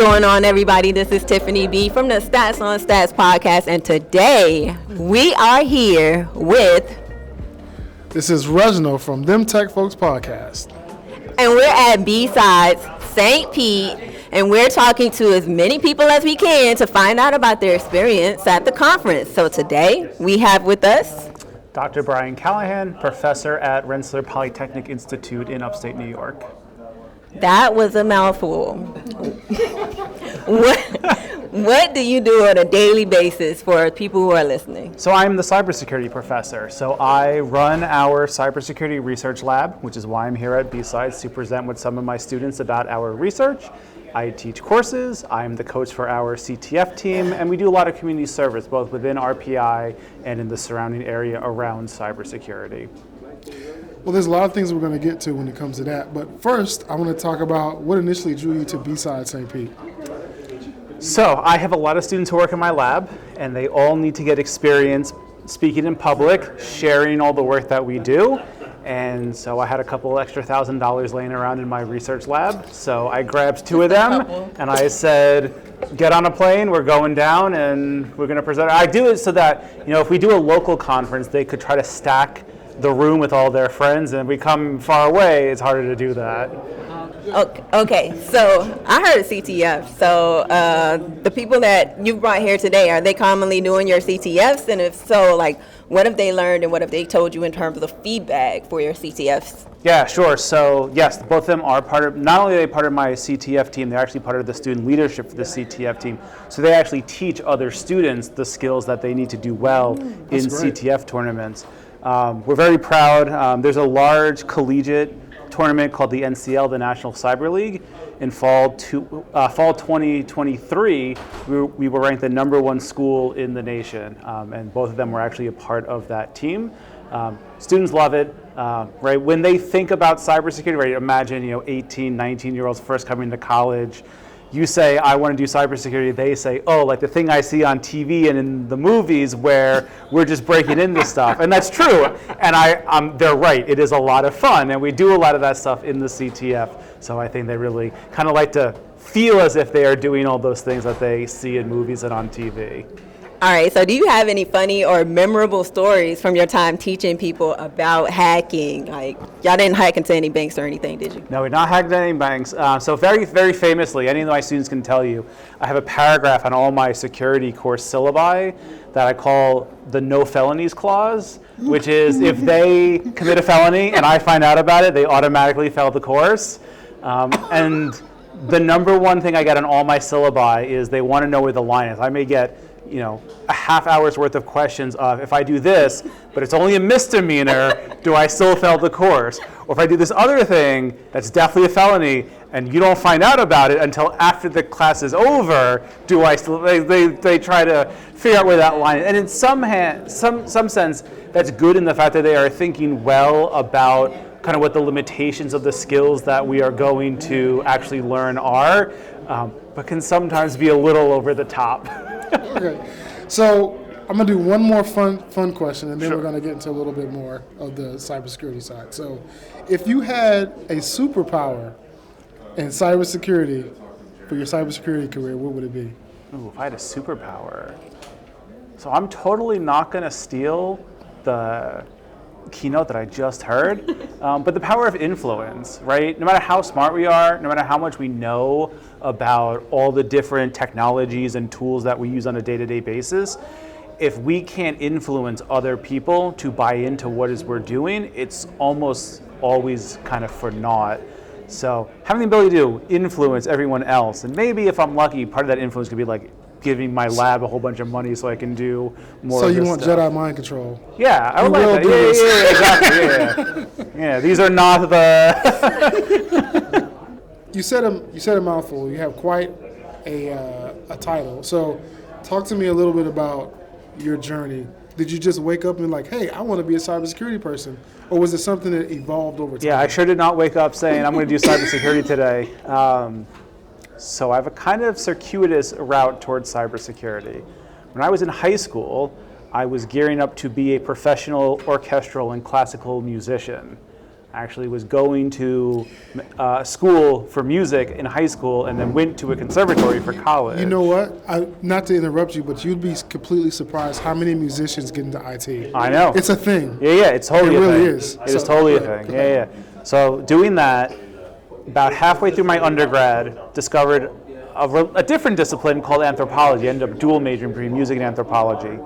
going on, everybody? This is Tiffany B from the Stats on Stats podcast, and today we are here with... This is Reginald from DEM Tech Folks Podcast. And we're at BSides, St. Pete, and we're talking to as many people as we can to find out about their experience at the conference. So today we have with us... Dr. Brian Callahan, professor at Rensselaer Polytechnic Institute in upstate New York. That was a mouthful. What do you do on a daily basis for people who are listening? So I'm the cybersecurity professor. So I run our cybersecurity research lab, which is why I'm here at BSides to present with some of my students about our research. I teach courses, I'm the coach for our CTF team, and we do a lot of community service, both within RPI and in the surrounding area around cybersecurity. Well, there's a lot of things we're going to get to when it comes to that, but first I want to talk about what initially drew you to BSides St. Pete. So I have a lot of students who work in my lab, and they all need to get experience speaking in public, sharing all the work that we do. And so I had a couple extra $1,000 laying around in my research lab. So I grabbed two of them and I said, get on a plane, we're going down and we're going to present. I do it so that, if we do a local conference, they could try to stack the room with all their friends, and if we come far away, it's harder to do that. Okay, so I heard CTF. So the people that you brought here today, are they commonly doing your CTFs? And if so, what have they learned and what have they told you in terms of the feedback for your CTFs? Yeah, sure. So yes, both of them are not only are they part of my CTF team, they're actually part of the student leadership for the CTF team. So they actually teach other students the skills that they need to do well in CTF tournaments. We're very proud. There's a large collegiate tournament called the NCL, the National Cyber League. In fall 2023, we were ranked the #1 school in the nation, and both of them were actually a part of that team. Students love it, right? When they think about cybersecurity, right? Imagine 18, 19-year-olds first coming to college. You say, I want to do cybersecurity. They say, oh, like the thing I see on TV and in the movies where we're just breaking into stuff. And that's true. And they're right. It is a lot of fun. And we do a lot of that stuff in the CTF. So I think they really kind of like to feel as if they are doing all those things that they see in movies and on TV. All right, so do you have any funny or memorable stories from your time teaching people about hacking? Y'all didn't hack into any banks or anything, did you? No, we not hacked any banks. So very, very famously, any of my students can tell you, I have a paragraph on all my security course syllabi that I call the no felonies clause, which is if they commit a felony and I find out about it, they automatically fail the course. And the #1 thing I get on all my syllabi is they want to know where the line is. I may get a half hour's worth of questions of, if I do this, but it's only a misdemeanor, do I still fail the course? Or if I do this other thing, that's definitely a felony, and you don't find out about it until after the class is over, do I still, they try to figure out where that line is. And in some sense, that's good in the fact that they are thinking well about kind of what the limitations of the skills that we are going to actually learn are, but can sometimes be a little over the top. Okay, so I'm going to do one more fun question, and then Sure. We're going to get into a little bit more of the cybersecurity side. So if you had a superpower in cybersecurity for your cybersecurity career, what would it be? Ooh, if I had a superpower. So I'm totally not going to steal the keynote that I just heard, but the power of influence, right? No matter how smart we are, no matter how much we know about all the different technologies and tools that we use on a day-to-day basis, if we can't influence other people to buy into what is we're doing, it's almost always kind of for naught. So having the ability to influence everyone else, and maybe if I'm lucky, part of that influence could be like giving my lab a whole bunch of money so I can do more. So of you this want stuff. Jedi mind control? Yeah, I would like that. Yeah, exactly. Yeah, these are not the. You said a mouthful. You have quite a title. So talk to me a little bit about your journey. Did you just wake up and be like, hey, I want to be a cybersecurity person? Or was it something that evolved over time? Yeah, I sure did not wake up saying I'm going to do cybersecurity today. So I have a kind of circuitous route towards cybersecurity. When I was in high school, I was gearing up to be a professional orchestral and classical musician. I actually was going to school for music in high school and then went to a conservatory for college. You know what? Not to interrupt you, but you'd be completely surprised how many musicians get into IT. I know. It's a thing. Yeah, it's totally a thing. It really is. It is totally a thing. Yeah. So doing that, about halfway through my undergrad, discovered a different discipline called anthropology. I ended up dual majoring between music and anthropology.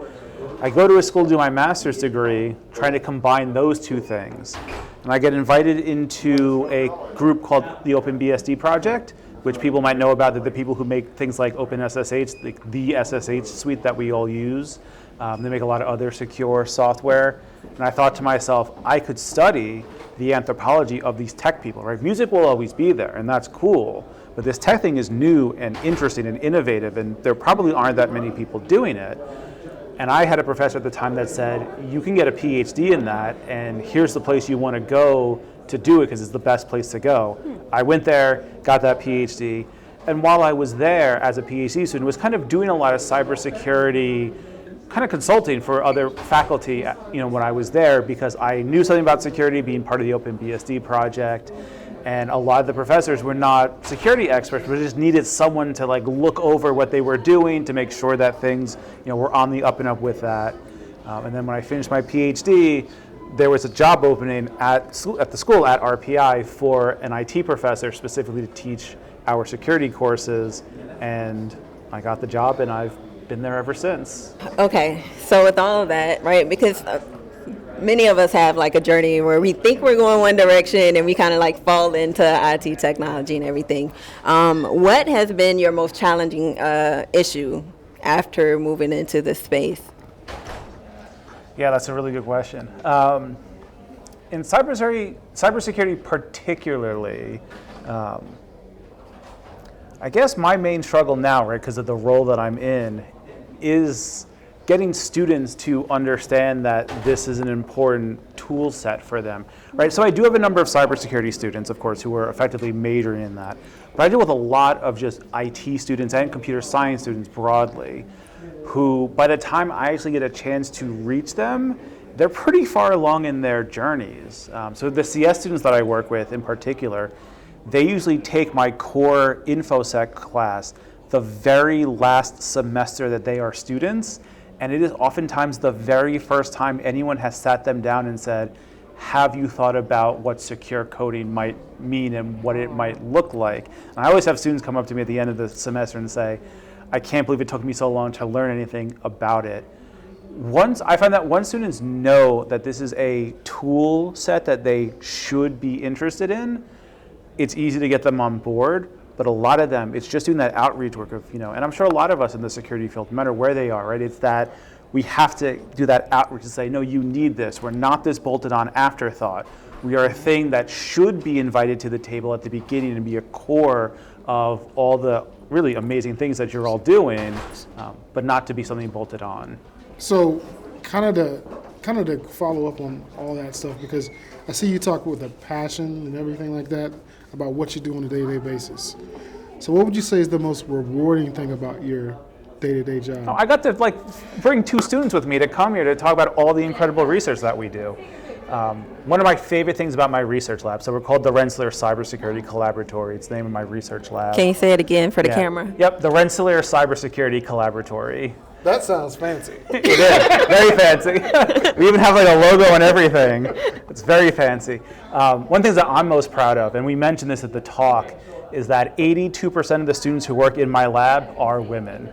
I go to a school to do my master's degree, trying to combine those two things. And I get invited into a group called the OpenBSD project, which people might know about. They're the people who make things like OpenSSH, the SSH suite that we all use. They make a lot of other secure software. And I thought to myself, I could study the anthropology of these tech people, right? Music will always be there, and that's cool. But this tech thing is new and interesting and innovative, and there probably aren't that many people doing it. And I had a professor at the time that said, you can get a PhD in that, and here's the place you want to go to do it because it's the best place to go. I went there, got that PhD, and while I was there as a PhD student, was kind of doing a lot of cybersecurity, kind of consulting for other faculty, when I was there, because I knew something about security, being part of the OpenBSD project. And a lot of the professors were not security experts, but just needed someone to look over what they were doing to make sure that things were on the up and up with that. And then when I finished my PhD, there was a job opening at the school at RPI for an IT professor specifically to teach our security courses. And I got the job, and I've been there ever since. Okay, so with all of that, right, because many of us have a journey where we think we're going one direction and we kind of fall into IT technology and everything. What has been your most challenging issue after moving into this space? Yeah, that's a really good question. In cybersecurity particularly, I guess my main struggle now, right, because of the role that I'm in, is getting students to understand that this is an important tool set for them, right? So I do have a number of cybersecurity students, of course, who are effectively majoring in that. But I deal with a lot of just IT students and computer science students broadly, who by the time I actually get a chance to reach them, they're pretty far along in their journeys. So the CS students that I work with in particular, they usually take my core InfoSec class the very last semester that they are students. And it is oftentimes the very first time anyone has sat them down and said, have you thought about what secure coding might mean and what it might look like? And I always have students come up to me at the end of the semester and say, I can't believe it took me so long to learn anything about it. I find that once students know that this is a tool set that they should be interested in, it's easy to get them on board. But a lot of them, it's just doing that outreach work of, and I'm sure a lot of us in the security field, no matter where they are, right? It's that we have to do that outreach to say, no, you need this. We're not this bolted on afterthought. We are a thing that should be invited to the table at the beginning and be a core of all the really amazing things that you're all doing, but not to be something bolted on. So kind of to follow up on all that stuff, because I see you talk with a passion and everything like that about what you do on a day-to-day basis. So what would you say is the most rewarding thing about your day-to-day job? I got to bring two students with me to come here to talk about all the incredible research that we do. One of my favorite things about my research lab, so we're called the Rensselaer Cybersecurity Collaboratory. It's the name of my research lab. Can you say it again for the camera? Yep, the Rensselaer Cybersecurity Collaboratory. That sounds fancy. It is, very fancy. We even have a logo and everything. It's very fancy. One thing that I'm most proud of, and we mentioned this at the talk, is that 82% of the students who work in my lab are women.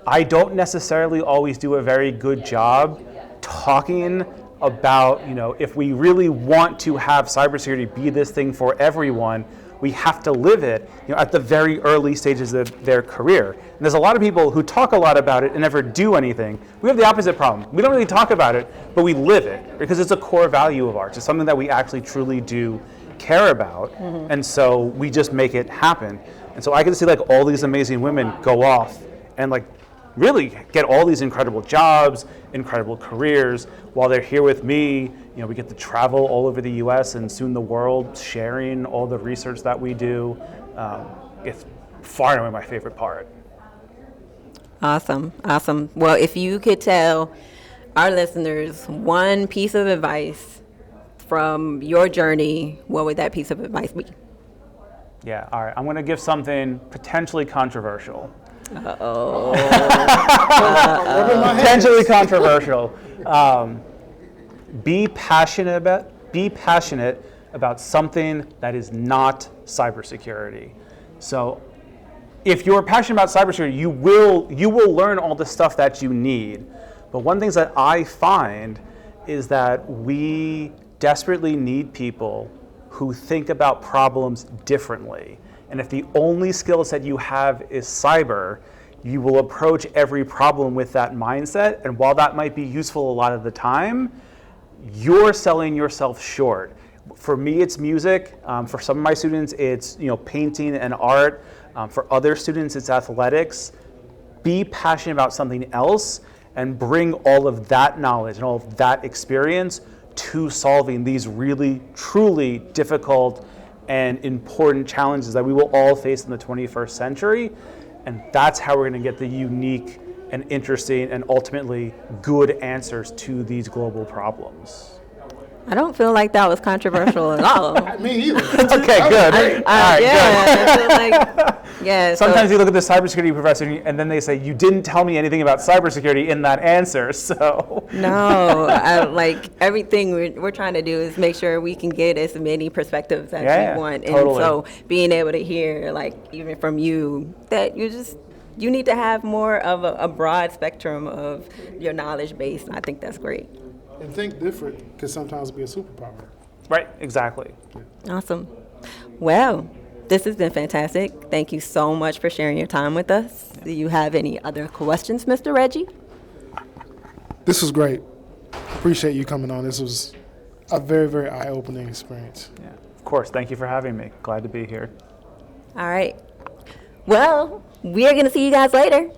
I don't necessarily always do a very good job talking about, if we really want to have cybersecurity be this thing for everyone, we have to live it at the very early stages of their career. And there's a lot of people who talk a lot about it and never do anything. We have the opposite problem. We don't really talk about it, but we live it because it's a core value of ours. It's something that we actually truly do care about. Mm-hmm. And so we just make it happen. And so I get to see all these amazing women go off and really get all these incredible jobs, incredible careers, while they're here with me. We get to travel all over the US and soon the world, sharing all the research that we do. It's far and away my favorite part. Awesome. Well, if you could tell our listeners one piece of advice from your journey, what would that piece of advice be? Yeah, all right. I'm going to give something potentially controversial. Uh-oh. Potentially controversial. Be passionate about something that is not cybersecurity. So if you're passionate about cybersecurity, you will learn all the stuff that you need. But one of the things that I find is that we desperately need people who think about problems differently. And if the only skill set you have is cyber, you will approach every problem with that mindset. And while that might be useful a lot of the time, you're selling yourself short. For me, it's music. For some of my students, it's painting and art. For other students, it's athletics. Be passionate about something else and bring all of that knowledge and all of that experience to solving these really, truly difficult and important challenges that we will all face in the 21st century. And that's how we're going to get the unique and interesting and ultimately good answers to these global problems. I don't feel like that was controversial at all. Me either. Okay, good. All right, I feel like, yeah. Sometimes you look at the cybersecurity professor and then they say, you didn't tell me anything about cybersecurity in that answer, so. No, like everything we're trying to do is make sure we can get as many perspectives as we want. And totally. So being able to hear, like, even from you, that you need to have more of a broad spectrum of your knowledge base. And I think that's great. And think different can sometimes be a superpower. Right, exactly. Awesome. Well, this has been fantastic. Thank you so much for sharing your time with us. Do you have any other questions, Mr. Reggie? This was great. Appreciate you coming on. This was a very, very eye-opening experience. Yeah, of course. Thank you for having me. Glad to be here. All right. Well, we are going to see you guys later.